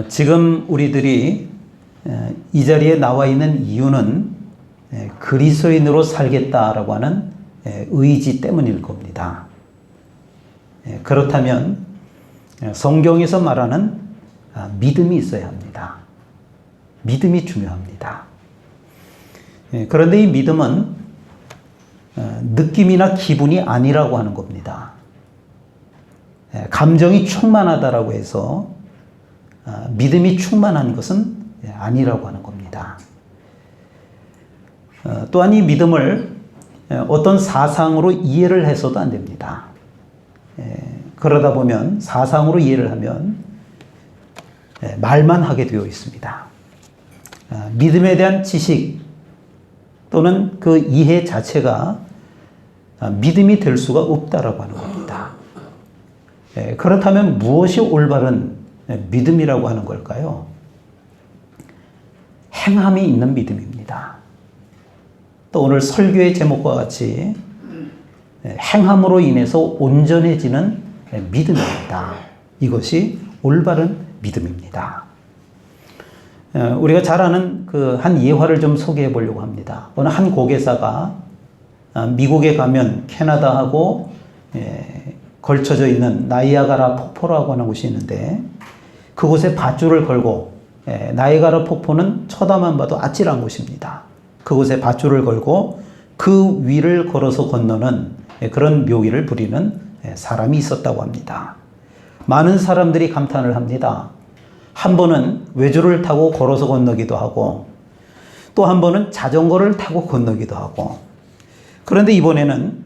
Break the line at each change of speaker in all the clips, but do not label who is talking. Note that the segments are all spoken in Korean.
지금 우리들이 이 자리에 나와 있는 이유는 그리스도인으로 살겠다라고 하는 의지 때문일 겁니다. 그렇다면 성경에서 말하는 믿음이 있어야 합니다. 믿음이 중요합니다. 그런데 이 믿음은 느낌이나 기분이 아니라고 하는 겁니다. 감정이 충만하다라고 해서 믿음이 충만한 것은 아니라고 하는 겁니다. 또한 이 믿음을 어떤 사상으로 이해를 해서도 안 됩니다. 그러다 보면 사상으로 이해를 하면 말만 하게 되어 있습니다. 믿음에 대한 지식 또는 그 이해 자체가 믿음이 될 수가 없다라고 하는 겁니다. 그렇다면 무엇이 올바른 믿음이라고 하는 걸까요? 행함이 있는 믿음입니다. 또 오늘 설교의 제목과 같이 행함으로 인해서 온전해지는 믿음입니다. 이것이 올바른 믿음입니다. 우리가 잘 아는 그 한 예화를 좀 소개해 보려고 합니다. 어느 한 고개사가 미국에 가면 캐나다하고 걸쳐져 있는 나이아가라 폭포라고 하는 곳이 있는데 그곳에 밧줄을 걸고 나이아가라 폭포는 쳐다만 봐도 아찔한 곳입니다. 그곳에 밧줄을 걸고 그 위를 걸어서 건너는 그런 묘기를 부리는 사람이 있었다고 합니다. 많은 사람들이 감탄을 합니다. 한 번은 외조를 타고 걸어서 건너기도 하고 또 한 번은 자전거를 타고 건너기도 하고 그런데 이번에는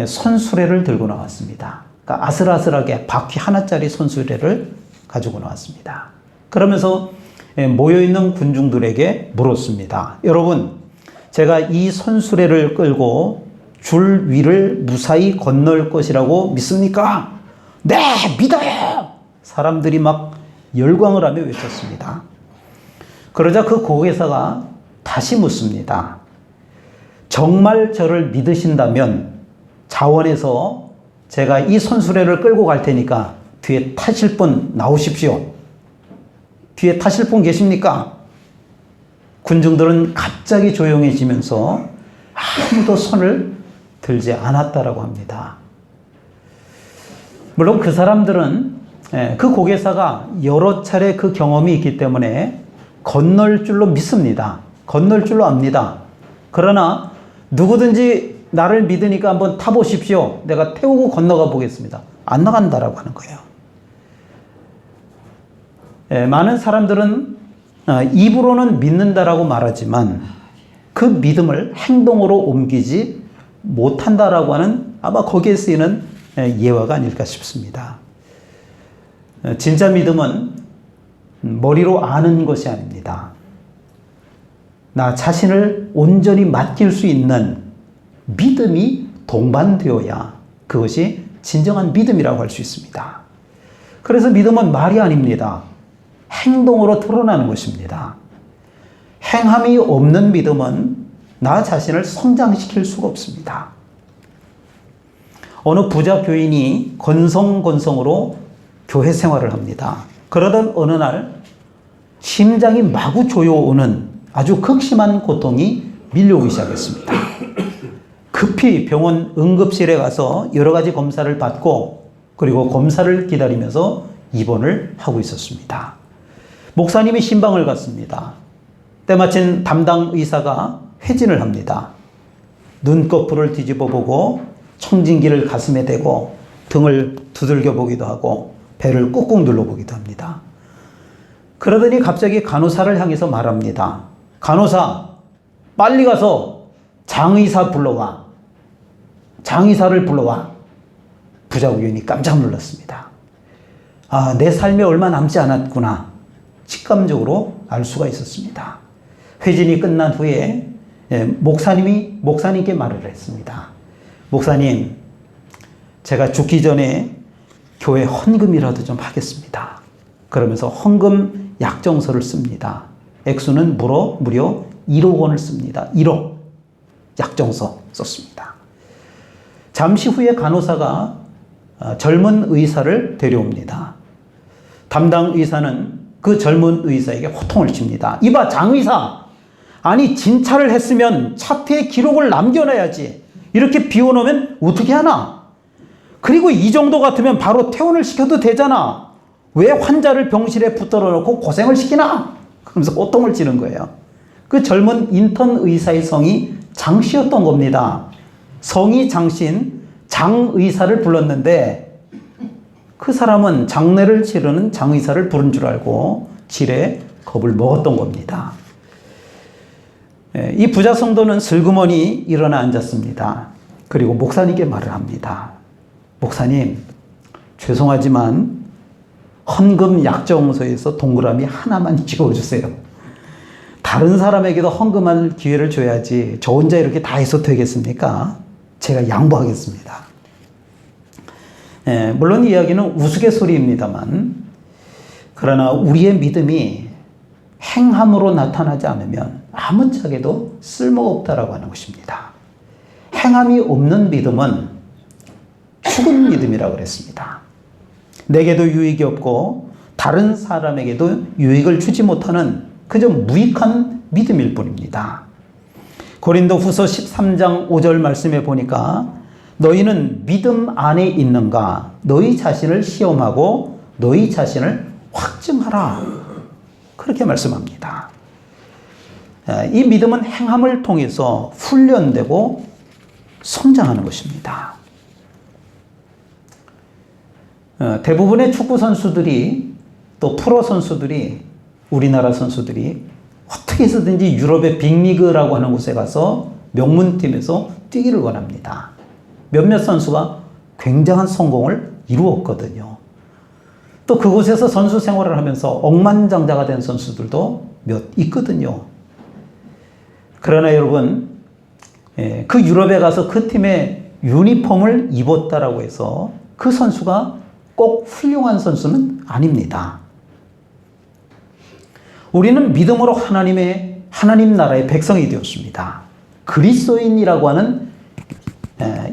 손수레를 들고 나왔습니다. 그러니까 아슬아슬하게 바퀴 하나짜리 손수레를 가지고 나왔습니다. 그러면서 모여있는 군중들에게 물었습니다. 여러분, 제가 이 손수레를 끌고 줄 위를 무사히 건널 것이라고 믿습니까? 네, 믿어요! 사람들이 막 열광을 하며 외쳤습니다. 그러자 그 고개사가 다시 묻습니다. 정말 저를 믿으신다면 자원에서 제가 이 손수레를 끌고 갈 테니까 뒤에 타실 분 나오십시오. 뒤에 타실 분 계십니까? 군중들은 갑자기 조용해지면서 아무도 손을 들지 않았다라고 합니다. 물론 그 사람들은 그 고개사가 여러 차례 그 경험이 있기 때문에 건널 줄로 믿습니다. 건널 줄로 압니다. 그러나 누구든지 나를 믿으니까 한번 타보십시오. 내가 태우고 건너가 보겠습니다. 안 나간다라고 하는 거예요. 많은 사람들은 입으로는 믿는다라고 말하지만 그 믿음을 행동으로 옮기지 못한다라고 하는 아마 거기에 쓰이는 예화가 아닐까 싶습니다. 진짜 믿음은 머리로 아는 것이 아닙니다. 나 자신을 온전히 맡길 수 있는 믿음이 동반되어야 그것이 진정한 믿음이라고 할 수 있습니다. 그래서 믿음은 말이 아닙니다. 행동으로 드러나는 것입니다. 행함이 없는 믿음은 나 자신을 성장시킬 수가 없습니다. 어느 부자 교인이 건성건성으로 교회 생활을 합니다. 그러던 어느 날 심장이 마구 조여오는 아주 극심한 고통이 밀려오기 시작했습니다. 급히 병원 응급실에 가서 여러 가지 검사를 받고 그리고 검사를 기다리면서 입원을 하고 있었습니다. 목사님이 신방을 갔습니다. 때마침 담당 의사가 회진을 합니다. 눈꺼풀을 뒤집어 보고 청진기를 가슴에 대고 등을 두들겨 보기도 하고 배를 꾹꾹 눌러보기도 합니다. 그러더니 갑자기 간호사를 향해서 말합니다. 간호사, 빨리 가서 장의사 불러와. 장의사를 불러와. 부자 의원이 깜짝 놀랐습니다. 아, 내 삶에 얼마 남지 않았구나. 직감적으로 알 수가 있었습니다. 회진이 끝난 후에 목사님께 말을 했습니다. 목사님, 제가 죽기 전에 교회 헌금이라도 좀 하겠습니다. 그러면서 헌금 약정서를 씁니다. 액수는 무려 1억 원을 씁니다. 1억 약정서 썼습니다. 잠시 후에 간호사가 젊은 의사를 데려옵니다. 담당 의사는 그 젊은 의사에게 호통을 칩니다. 이봐, 장의사. 아니, 진찰을 했으면 차트에 기록을 남겨놔야지. 이렇게 비워놓으면 어떻게 하나? 그리고 이 정도 같으면 바로 퇴원을 시켜도 되잖아. 왜 환자를 병실에 붙들어 놓고 고생을 시키나? 그러면서 호통을 치는 거예요. 그 젊은 인턴 의사의 성이 장씨였던 겁니다. 성이 장씨인 장의사를 불렀는데 그 사람은 장례를 치르는 장의사를 부른 줄 알고 지레 겁을 먹었던 겁니다. 이 부자 성도는 슬그머니 일어나 앉았습니다. 그리고 목사님께 말을 합니다. 목사님, 죄송하지만 헌금 약정서에서 동그라미 하나만 찍어주세요. 다른 사람에게도 헌금할 기회를 줘야지 저 혼자 이렇게 다 해서 되겠습니까? 제가 양보하겠습니다. 물론 이야기는 우스갯소리입니다만, 그러나 우리의 믿음이 행함으로 나타나지 않으면 아무짝에도 쓸모없다라고 하는 것입니다. 행함이 없는 믿음은 죽은 믿음이라고 그랬습니다. 내게도 유익이 없고 다른 사람에게도 유익을 주지 못하는 그저 무익한 믿음일 뿐입니다. 고린도 후서 13장 5절 말씀에 보니까 너희는 믿음 안에 있는가? 너희 자신을 시험하고 너희 자신을 확증하라. 그렇게 말씀합니다. 이 믿음은 행함을 통해서 훈련되고 성장하는 것입니다. 대부분의 축구 선수들이 또 프로 선수들이 우리나라 선수들이 어떻게 해서든지 유럽의 빅리그라고 하는 곳에 가서 명문팀에서 뛰기를 원합니다. 몇몇 선수가 굉장한 성공을 이루었거든요. 또 그곳에서 선수 생활을 하면서 억만장자가 된 선수들도 몇 있거든요. 그러나 여러분, 그 유럽에 가서 그 팀의 유니폼을 입었다라고 해서 그 선수가 꼭 훌륭한 선수는 아닙니다. 우리는 믿음으로 하나님 나라의 백성이 되었습니다. 그리스도인이라고 하는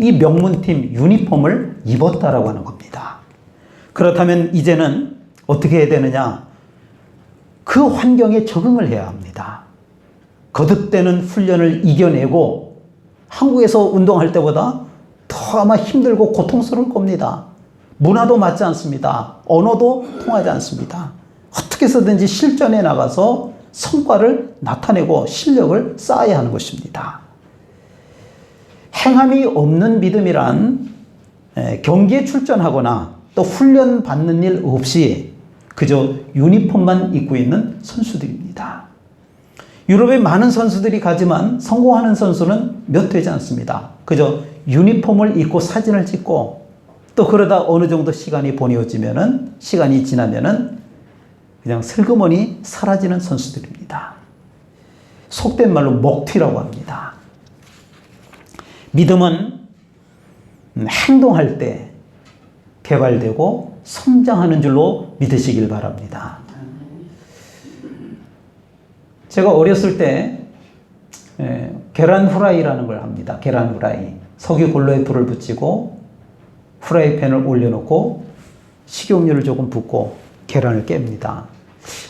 이 명문팀 유니폼을 입었다라고 하는 겁니다. 그렇다면 이제는 어떻게 해야 되느냐? 그 환경에 적응을 해야 합니다. 거듭되는 훈련을 이겨내고 한국에서 운동할 때보다 더 아마 힘들고 고통스러울 겁니다. 문화도 맞지 않습니다. 언어도 통하지 않습니다. 어떻게 해서든지 실전에 나가서 성과를 나타내고 실력을 쌓아야 하는 것입니다. 행함이 없는 믿음이란 경기에 출전하거나 또 훈련 받는 일 없이 그저 유니폼만 입고 있는 선수들입니다. 유럽의 많은 선수들이 가지만 성공하는 선수는 몇 되지 않습니다. 그저 유니폼을 입고 사진을 찍고 또 그러다 어느 정도 시간이 지나면은 그냥 슬그머니 사라지는 선수들입니다. 속된 말로 먹튀라고 합니다. 믿음은 행동할 때 개발되고 성장하는 줄로 믿으시길 바랍니다. 제가 어렸을 때 계란 후라이라는 걸 합니다. 계란 후라이. 석유 골로에 불을 붙이고 후라이팬을 올려놓고 식용유를 조금 붓고 계란을 깹니다.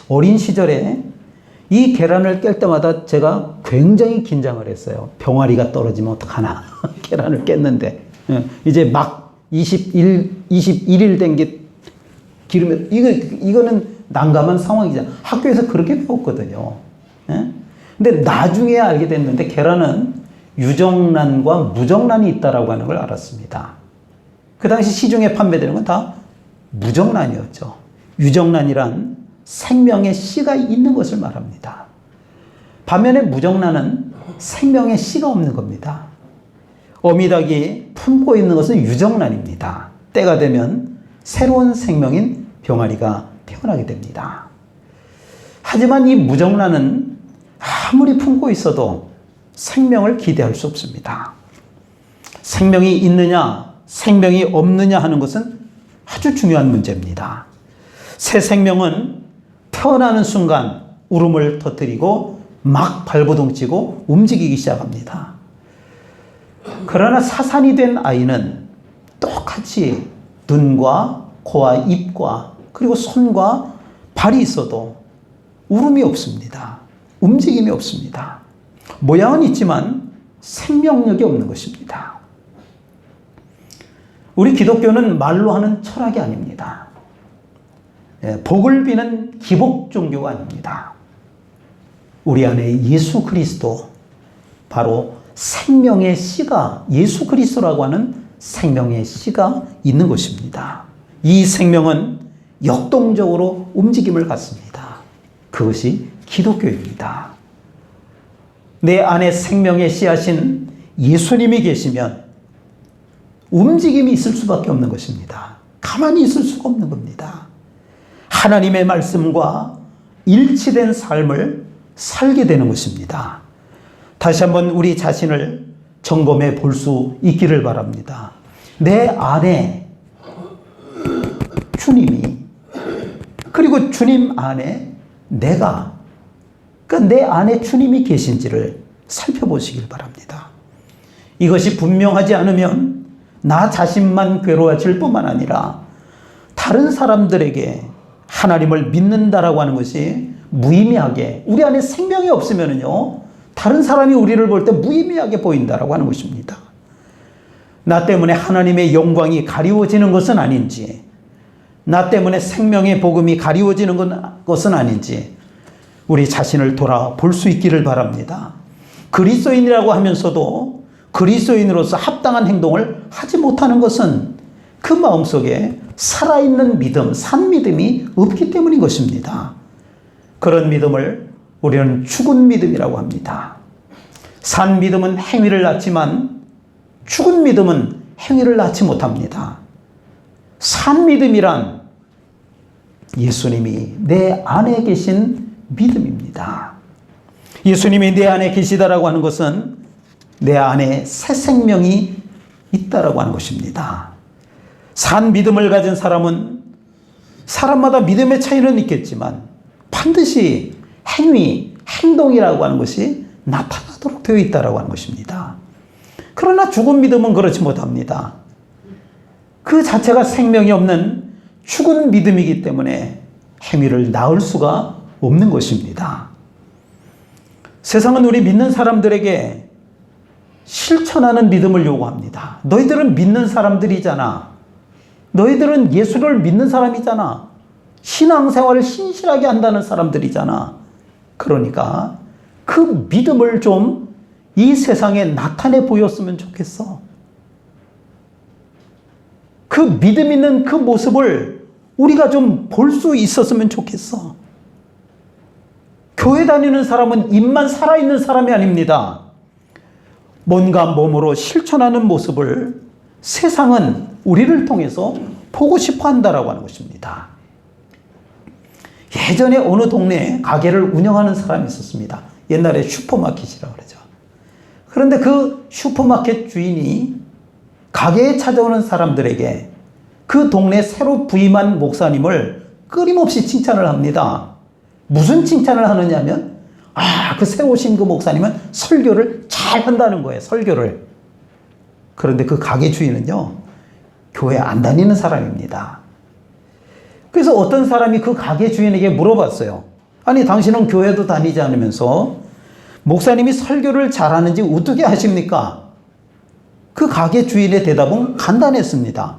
어린 시절에 이 계란을 깰 때마다 제가 굉장히 긴장을 했어요. 병아리가 떨어지면 어떡하나. 계란을 깼는데 이제 막 21일 된 게 기르면 이거는 난감한 상황이잖아. 학교에서 그렇게 배웠거든요. 근데 나중에 알게 됐는데 계란은 유정란과 무정란이 있다라고 하는 걸 알았습니다. 그 당시 시중에 판매되는 건 다 무정란이었죠. 유정란이란 생명의 씨가 있는 것을 말합니다. 반면에 무정란은 생명의 씨가 없는 겁니다. 어미닭이 품고 있는 것은 유정란입니다. 때가 되면 새로운 생명인 병아리가 태어나게 됩니다. 하지만 이 무정란은 아무리 품고 있어도 생명을 기대할 수 없습니다. 생명이 있느냐, 생명이 없느냐 하는 것은 아주 중요한 문제입니다. 새 생명은 태어나는 순간 울음을 터뜨리고 막 발버둥치고 움직이기 시작합니다. 그러나 사산이 된 아이는 똑같이 눈과 코와 입과 그리고 손과 발이 있어도 울음이 없습니다. 움직임이 없습니다. 모양은 있지만 생명력이 없는 것입니다. 우리 기독교는 말로 하는 철학이 아닙니다. 복을 비는 기복 종교가 아닙니다. 우리 안에 예수 그리스도, 바로 생명의 씨가, 예수 그리스도라고 하는 생명의 씨가 있는 것입니다. 이 생명은 역동적으로 움직임을 갖습니다. 그것이 기독교입니다. 내 안에 생명의 씨하신 예수님이 계시면 움직임이 있을 수밖에 없는 것입니다. 가만히 있을 수가 없는 겁니다. 하나님의 말씀과 일치된 삶을 살게 되는 것입니다. 다시 한번 우리 자신을 점검해 볼 수 있기를 바랍니다. 내 안에 주님이, 그리고 주님 안에 내가, 그러니까 내 안에 주님이 계신지를 살펴보시길 바랍니다. 이것이 분명하지 않으면 나 자신만 괴로워질 뿐만 아니라 다른 사람들에게 하나님을 믿는다라고 하는 것이 무의미하게, 우리 안에 생명이 없으면요, 다른 사람이 우리를 볼 때 무의미하게 보인다라고 하는 것입니다. 나 때문에 하나님의 영광이 가리워지는 것은 아닌지, 나 때문에 생명의 복음이 가리워지는 것은 아닌지 우리 자신을 돌아볼 수 있기를 바랍니다. 그리스도인이라고 하면서도 그리스도인으로서 합당한 행동을 하지 못하는 것은 그 마음속에 살아있는 믿음, 산 믿음이 없기 때문인 것입니다. 그런 믿음을 우리는 죽은 믿음이라고 합니다. 산 믿음은 행위를 낳지만 죽은 믿음은 행위를 낳지 못합니다. 산 믿음이란 예수님이 내 안에 계신 믿음입니다. 예수님이 내 안에 계시다라고 하는 것은 내 안에 새 생명이 있다라고 하는 것입니다. 산 믿음을 가진 사람은 사람마다 믿음의 차이는 있겠지만 반드시 행위, 행동이라고 하는 것이 나타나도록 되어 있다라고 하는 것입니다. 그러나 죽은 믿음은 그렇지 못합니다. 그 자체가 생명이 없는 죽은 믿음이기 때문에 행위를 낳을 수가 없는 것입니다. 세상은 우리 믿는 사람들에게 실천하는 믿음을 요구합니다. 너희들은 믿는 사람들이잖아. 너희들은 예수를 믿는 사람이잖아. 신앙생활을 신실하게 한다는 사람들이잖아. 그러니까 그 믿음을 좀 이 세상에 나타내 보였으면 좋겠어. 그 믿음 있는 그 모습을 우리가 좀 볼 수 있었으면 좋겠어. 교회 다니는 사람은 입만 살아있는 사람이 아닙니다. 뭔가 몸으로 실천하는 모습을 세상은 우리를 통해서 보고 싶어 한다라고 하는 것입니다. 예전에 어느 동네에 가게를 운영하는 사람이 있었습니다. 옛날에 슈퍼마켓이라고 그러죠. 그런데 그 슈퍼마켓 주인이 가게에 찾아오는 사람들에게 그 동네 새로 부임한 목사님을 끊임없이 칭찬을 합니다. 무슨 칭찬을 하느냐면, 그 새로 오신 그 목사님은 설교를 잘 한다는 거예요. 설교를. 그런데 그 가게 주인은요, 교회 안 다니는 사람입니다. 그래서 어떤 사람이 그 가게 주인에게 물어봤어요. 아니, 당신은 교회도 다니지 않으면서 목사님이 설교를 잘하는지 어떻게 아십니까? 그 가게 주인의 대답은 간단했습니다.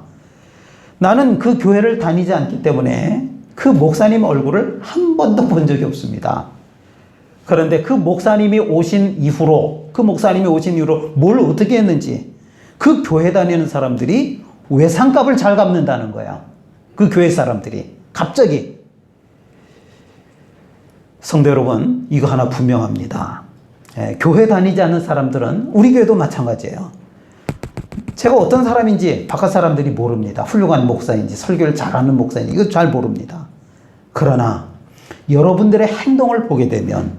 나는 그 교회를 다니지 않기 때문에 그 목사님 얼굴을 한 번도 본 적이 없습니다. 그런데 그 목사님이 오신 이후로 뭘 어떻게 했는지 그 교회 다니는 사람들이 외상값을 잘 갚는다는 거야. 그 교회 사람들이 갑자기. 성도 여러분, 이거 하나 분명합니다. 교회 다니지 않는 사람들은, 우리 교회도 마찬가지예요. 제가 어떤 사람인지 바깥 사람들이 모릅니다. 훌륭한 목사인지 설교를 잘하는 목사인지 이거 잘 모릅니다. 그러나 여러분들의 행동을 보게 되면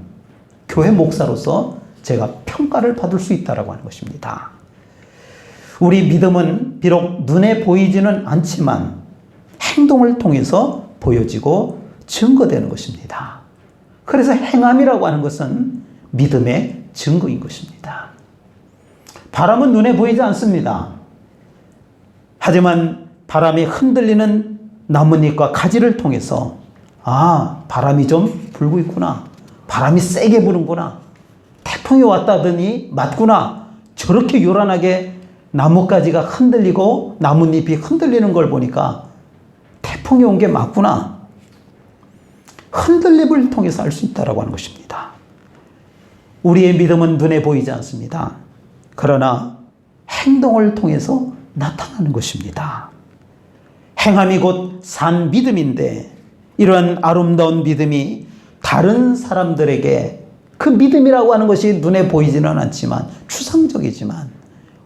교회 목사로서 제가 평가를 받을 수 있다고 하는 것입니다. 우리 믿음은 비록 눈에 보이지는 않지만 행동을 통해서 보여지고 증거되는 것입니다. 그래서 행함이라고 하는 것은 믿음의 증거인 것입니다. 바람은 눈에 보이지 않습니다. 하지만 바람이 흔들리는 나뭇잎과 가지를 통해서 아, 바람이 좀 불고 있구나. 바람이 세게 부는구나. 태풍이 왔다더니 맞구나. 저렇게 요란하게 나뭇가지가 흔들리고 나뭇잎이 흔들리는 걸 보니까 태풍이 온 게 맞구나. 흔들림을 통해서 알 수 있다고 하는 것입니다. 우리의 믿음은 눈에 보이지 않습니다. 그러나 행동을 통해서 나타나는 것입니다. 행함이 곧 산 믿음인데 이러한 아름다운 믿음이 다른 사람들에게 그 믿음이라고 하는 것이 눈에 보이지는 않지만 추상적이지만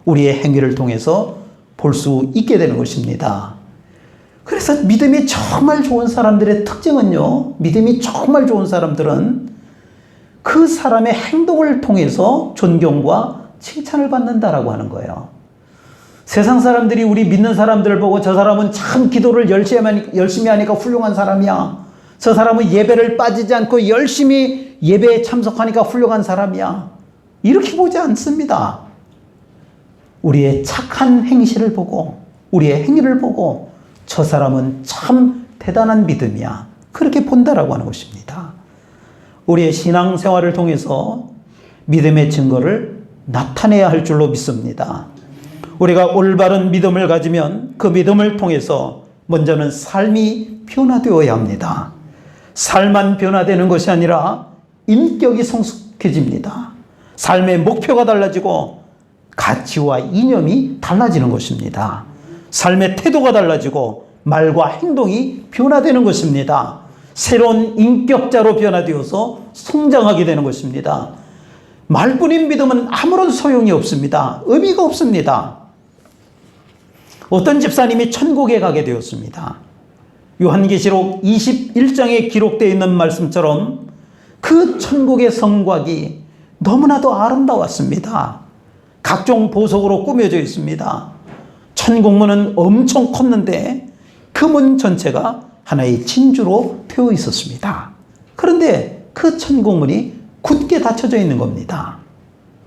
우리의 행위를 통해서 볼 수 있게 되는 것입니다. 그래서 믿음이 정말 좋은 사람들의 특징은요, 믿음이 정말 좋은 사람들은 그 사람의 행동을 통해서 존경과 칭찬을 받는다라고 하는 거예요. 세상 사람들이 우리 믿는 사람들을 보고 저 사람은 참 기도를 열심히 하니까 훌륭한 사람이야. 저 사람은 예배를 빠지지 않고 열심히 예배에 참석하니까 훌륭한 사람이야. 이렇게 보지 않습니다. 우리의 착한 행실을 보고 우리의 행위를 보고 저 사람은 참 대단한 믿음이야. 그렇게 본다라고 하는 것입니다. 우리의 신앙생활을 통해서 믿음의 증거를 나타내야 할 줄로 믿습니다. 우리가 올바른 믿음을 가지면 그 믿음을 통해서 먼저는 삶이 변화되어야 합니다. 삶만 변화되는 것이 아니라 인격이 성숙해집니다. 삶의 목표가 달라지고 가치와 이념이 달라지는 것입니다. 삶의 태도가 달라지고 말과 행동이 변화되는 것입니다. 새로운 인격자로 변화되어서 성장하게 되는 것입니다. 말뿐인 믿음은 아무런 소용이 없습니다. 의미가 없습니다. 어떤 집사님이 천국에 가게 되었습니다. 요한계시록 21장에 기록되어 있는 말씀처럼 그 천국의 성곽이 너무나도 아름다웠습니다. 각종 보석으로 꾸며져 있습니다. 천국문은 엄청 컸는데 그 문 전체가 하나의 진주로 되어 있었습니다. 그런데 그 천국문이 굳게 닫혀져 있는 겁니다.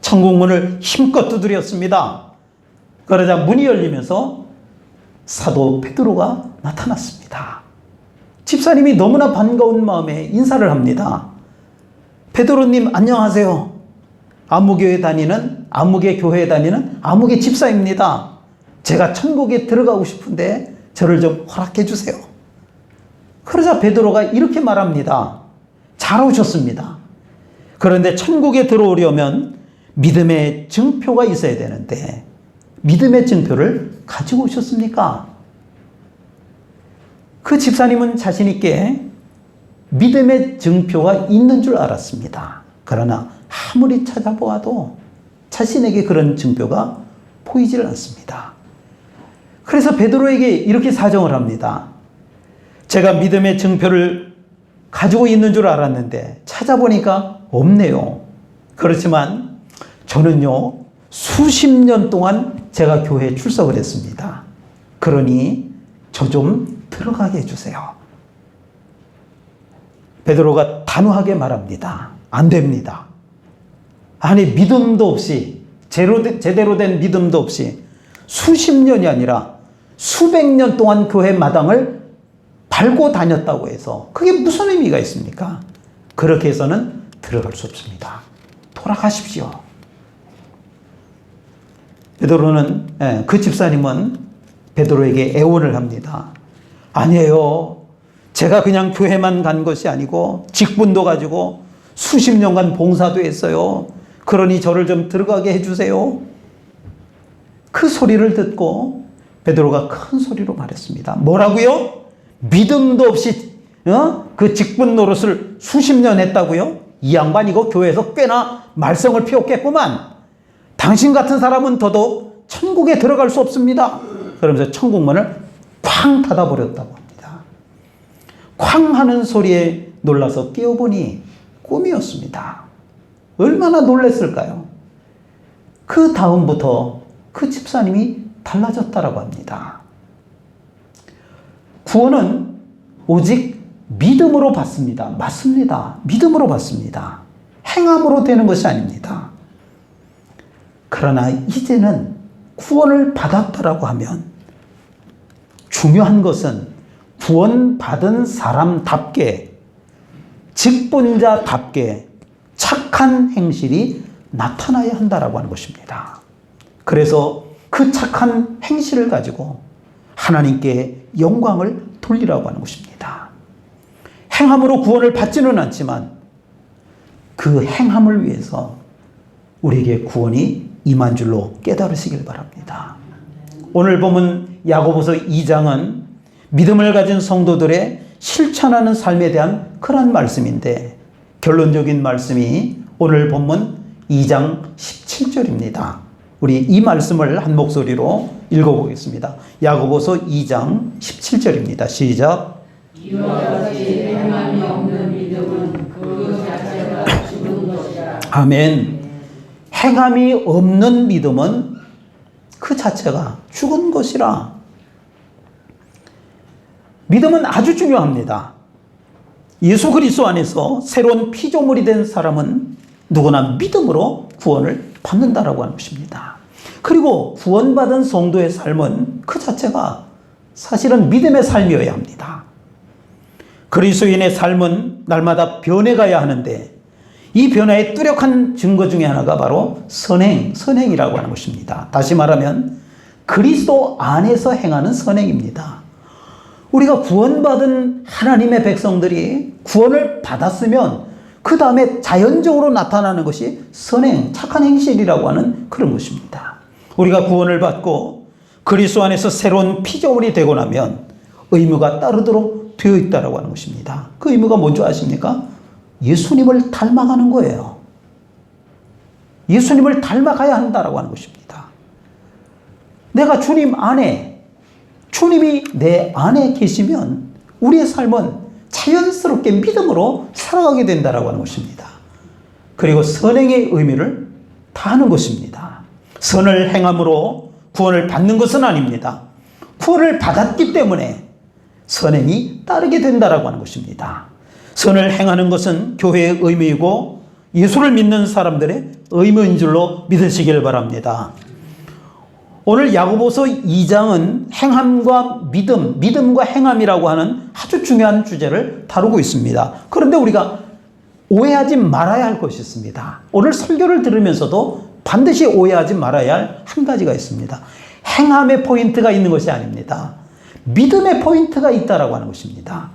천국문을 힘껏 두드렸습니다. 그러자 문이 열리면서 사도 베드로가 나타났습니다. 집사님이 너무나 반가운 마음에 인사를 합니다. 베드로님 안녕하세요. 아무개 교회에 다니는 아무개 집사입니다. 제가 천국에 들어가고 싶은데 저를 좀 허락해 주세요. 그러자 베드로가 이렇게 말합니다. 잘 오셨습니다. 그런데 천국에 들어오려면 믿음의 증표가 있어야 되는데 믿음의 증표를 가지고 오셨습니까? 그 집사님은 자신 있게 믿음의 증표가 있는 줄 알았습니다. 그러나 아무리 찾아보아도 자신에게 그런 증표가 보이질 않습니다. 그래서 베드로에게 이렇게 사정을 합니다. 제가 믿음의 증표를 가지고 있는 줄 알았는데 찾아보니까 없네요. 그렇지만 저는요, 수십 년 동안 제가 교회에 출석을 했습니다. 그러니 저 좀 들어가게 해주세요. 베드로가 단호하게 말합니다. 안 됩니다. 아니, 믿음도 없이, 제대로 된 믿음도 없이 수십 년이 아니라 수백 년 동안 교회 마당을 밟고 다녔다고 해서 그게 무슨 의미가 있습니까? 그렇게 해서는 들어갈 수 없습니다. 돌아가십시오. 베드로는, 그 집사님은 베드로에게 애원을 합니다. 아니에요. 제가 그냥 교회만 간 것이 아니고 직분도 가지고 수십 년간 봉사도 했어요. 그러니 저를 좀 들어가게 해주세요. 그 소리를 듣고 베드로가 큰 소리로 말했습니다. 뭐라고요? 믿음도 없이 그 직분 노릇을 수십 년 했다고요? 이 양반 이거 교회에서 꽤나 말썽을 피웠겠구만. 당신 같은 사람은 더더욱 천국에 들어갈 수 없습니다. 그러면서 천국문을 쾅 닫아버렸다고 합니다. 쾅 하는 소리에 놀라서 깨어보니 꿈이었습니다. 얼마나 놀랐을까요? 그 다음부터 그 집사님이 달라졌다라고 합니다. 구원은 오직 믿음으로 받습니다. 맞습니다. 믿음으로 받습니다. 행함으로 되는 것이 아닙니다. 그러나 이제는 구원을 받았다라고 하면 중요한 것은 구원받은 사람답게, 직분자답게 착한 행실이 나타나야 한다라고 하는 것입니다. 그래서 그 착한 행실을 가지고 하나님께 영광을 돌리라고 하는 것입니다. 행함으로 구원을 받지는 않지만 그 행함을 위해서 우리에게 구원이 임한 줄로 깨달으시길 바랍니다. 오늘 보면 야고보서 2장은 믿음을 가진 성도들의 실천하는 삶에 대한 그런 말씀인데, 결론적인 말씀이 오늘 본문 2장 17절입니다. 우리 이 말씀을 한 목소리로 읽어보겠습니다. 야고보서 2장 17절입니다. 시작.
이와 같이 행함이 없는 믿음은 그 자체가 죽은 것이라.
아멘. 행함이 없는 믿음은 그 자체가 죽은 것이라. 믿음은 아주 중요합니다. 예수 그리스도 안에서 새로운 피조물이 된 사람은 누구나 믿음으로 구원을 받는다라고 하는 것입니다. 그리고 구원받은 성도의 삶은 그 자체가 사실은 믿음의 삶이어야 합니다. 그리스도인의 삶은 날마다 변해가야 하는데, 이 변화의 뚜렷한 증거 중에 하나가 바로 선행이라고 하는 것입니다. 다시 말하면 그리스도 안에서 행하는 선행입니다. 우리가 구원받은 하나님의 백성들이 구원을 받았으면 그 다음에 자연적으로 나타나는 것이 착한 행실이라고 하는 그런 것입니다. 우리가 구원을 받고 그리스도 안에서 새로운 피조물이 되고 나면 의무가 따르도록 되어 있다고 하는 것입니다. 그 의무가 뭔지 아십니까? 예수님을 닮아가는 거예요. 예수님을 닮아가야 한다고 하는 것입니다. 내가 주님 안에, 주님이 내 안에 계시면 우리의 삶은 자연스럽게 믿음으로 살아가게 된다고 하는 것입니다. 그리고 선행의 의미를 다하는 것입니다. 선을 행함으로 구원을 받는 것은 아닙니다. 구원을 받았기 때문에 선행이 따르게 된다고 하는 것입니다. 선을 행하는 것은 교회의 의무이고 예수를 믿는 사람들의 의무인 줄로 믿으시길 바랍니다. 오늘 야고보서 2장은 행함과 믿음과 행함이라고 하는 아주 중요한 주제를 다루고 있습니다. 그런데 우리가 오해하지 말아야 할 것이 있습니다. 오늘 설교를 들으면서도 반드시 오해하지 말아야 할 한 가지가 있습니다. 행함의 포인트가 있는 것이 아닙니다. 믿음의 포인트가 있다라고 하는 것입니다.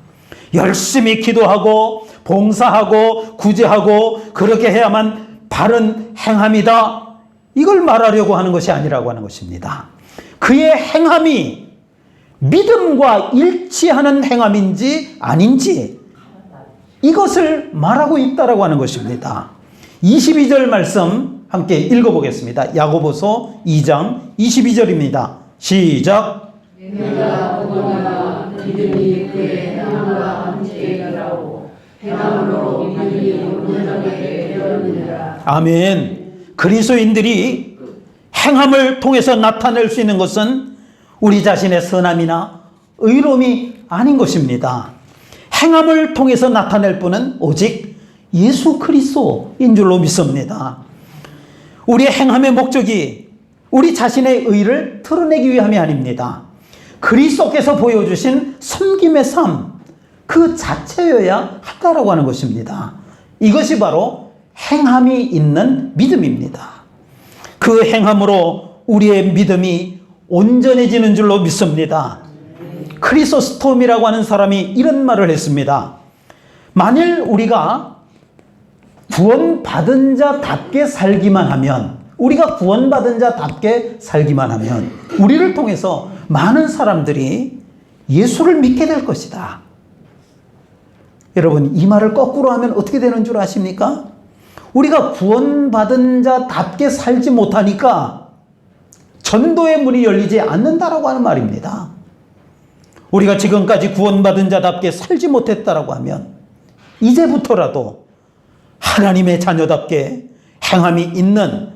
열심히 기도하고 봉사하고 구제하고 그렇게 해야만 바른 행함이다, 이걸 말하려고 하는 것이 아니라고 하는 것입니다. 그의 행함이 믿음과 일치하는 행함인지 아닌지 이것을 말하고 있다라고 하는 것입니다. 22절 말씀 함께 읽어보겠습니다. 야고보서 2장 22절입니다. 시작.
내가 보거나 믿음이 그의 행함과 함께하고 행함으로 믿음이 온전하게 되었느니라.
아멘. 그리스도인들이 행함을 통해서 나타낼 수 있는 것은 우리 자신의 선함이나 의로움이 아닌 것입니다. 행함을 통해서 나타낼 분은 오직 예수 그리스도인 줄로 믿습니다. 우리의 행함의 목적이 우리 자신의 의를 드러내기 위함이 아닙니다. 그리스도께서 보여주신 섬김의 삶, 그 자체여야 한다라고 하는 것입니다. 이것이 바로 행함이 있는 믿음입니다. 그 행함으로 우리의 믿음이 온전해지는 줄로 믿습니다. 크리소스톰이라고 하는 사람이 이런 말을 했습니다. 만일 우리가 구원받은 자답게 살기만 하면, 우리가 구원받은 자답게 살기만 하면 우리를 통해서 많은 사람들이 예수를 믿게 될 것이다. 여러분, 이 말을 거꾸로 하면 어떻게 되는 줄 아십니까? 우리가 구원받은 자답게 살지 못하니까 전도의 문이 열리지 않는다라고 하는 말입니다. 우리가 지금까지 구원받은 자답게 살지 못했다라고 하면 이제부터라도 하나님의 자녀답게 행함이 있는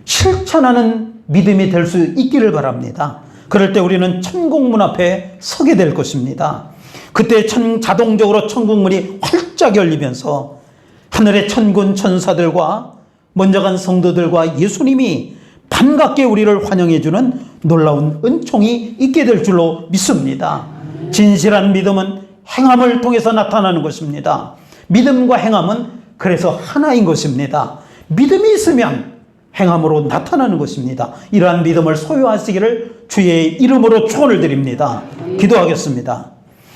실천하는 믿음이 될 수 있기를 바랍니다. 그럴 때 우리는 천국 문 앞에 서게 될 것입니다. 그때 자동적으로 천국 문이 활짝 열리면서 하늘의 천군 천사들과 먼저 간 성도들과 예수님이 반갑게 우리를 환영해 주는 놀라운 은총이 있게 될 줄로 믿습니다. 진실한 믿음은 행함을 통해서 나타나는 것입니다. 믿음과 행함은 그래서 하나인 것입니다. 믿음이 있으면 행함으로 나타나는 것입니다. 이러한 믿음을 소유하시기를 주의 이름으로 축원을 드립니다. 기도하겠습니다.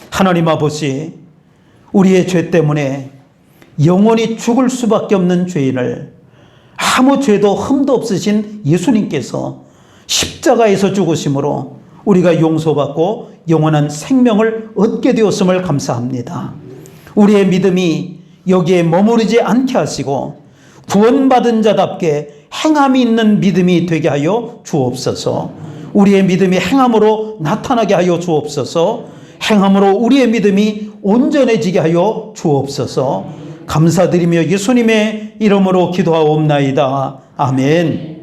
하나님 아버지, 우리의 죄 때문에 영원히 죽을 수밖에 없는 죄인을 아무 죄도 흠도 없으신 예수님께서 십자가에서 죽으심으로 우리가 용서받고 영원한 생명을 얻게 되었음을 감사합니다. 우리의 믿음이 여기에 머무르지 않게 하시고 구원받은 자답게 행함이 있는 믿음이 되게 하여 주옵소서. 우리의 믿음이 행함으로 나타나게 하여 주옵소서. 행함으로 우리의 믿음이 온전해지게 하여 주옵소서. 감사드리며 예수님의 이름으로 기도하옵나이다. 아멘.